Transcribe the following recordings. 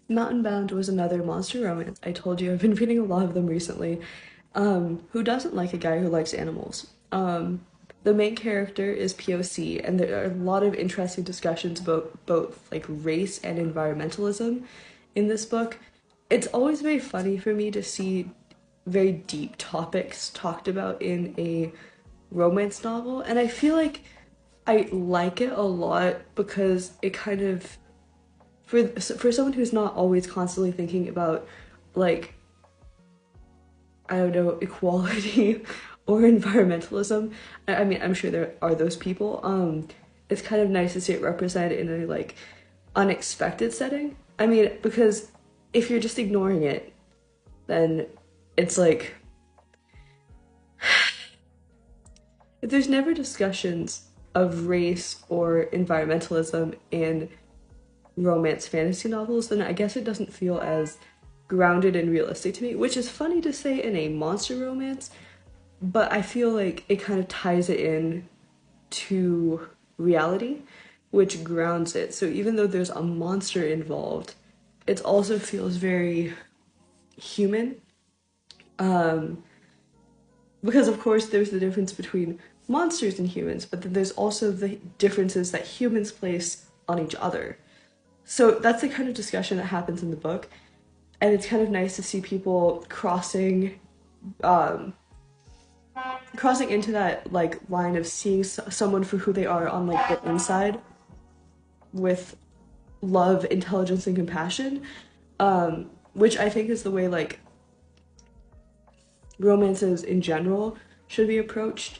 Mountain Bound was another monster romance. I told you I've been reading a lot of them recently. Who doesn't like a guy who likes animals? The main character is POC, and there are a lot of interesting discussions about both like race and environmentalism in this book. It's always very funny for me to see very deep topics talked about in a romance novel, and I feel like I like it a lot because it kind of for someone who's not always constantly thinking about like I don't know equality or environmentalism. I mean, I'm sure there are those people. It's kind of nice to see it represented in a like unexpected setting. I mean, because if you're just ignoring it, then it's like if there's never discussions of race or environmentalism in romance fantasy novels, then I guess it doesn't feel as grounded and realistic to me, which is funny to say in a monster romance, but I feel like it kind of ties it in to reality, which grounds it. So even though there's a monster involved, it also feels very human. Um, because of course there's the difference between monsters and humans, but then there's also the differences that humans place on each other. So that's the kind of discussion that happens in the book, and it's kind of nice to see people um, crossing into that like line of seeing someone for who they are on like the inside with love, intelligence, and compassion, which I think is the way like romances in general should be approached.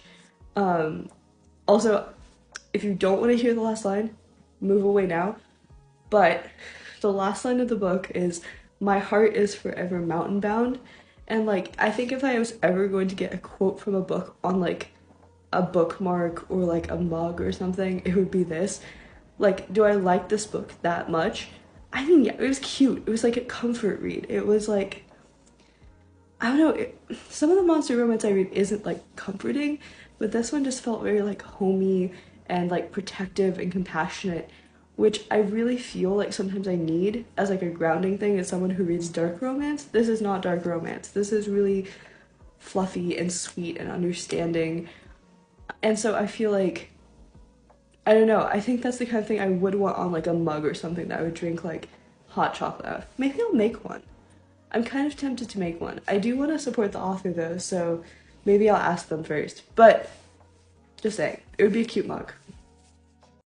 Um, Also, if you don't want to hear the last line, move away now. But the last line of the book is "My heart is forever mountain bound," and like I think if I was ever going to get a quote from a book on like a bookmark or like a mug or something, it would be this. Like, do I like this book that much? I mean, yeah, it was cute. It was like a comfort read. It was like, I don't know, some of the monster romance I read isn't like comforting, but this one just felt very like homey and like protective and compassionate, which I really feel like sometimes I need as like a grounding thing as someone who reads dark romance. This is not dark romance. This is really fluffy and sweet and understanding. And so I feel like I don't know. I think that's the kind of thing I would want on like a mug or something that I would drink like hot chocolate out of. Maybe I'll make one. I'm kind of tempted to make one. I do want to support the author though, so maybe I'll ask them first. But just saying, it would be a cute mug.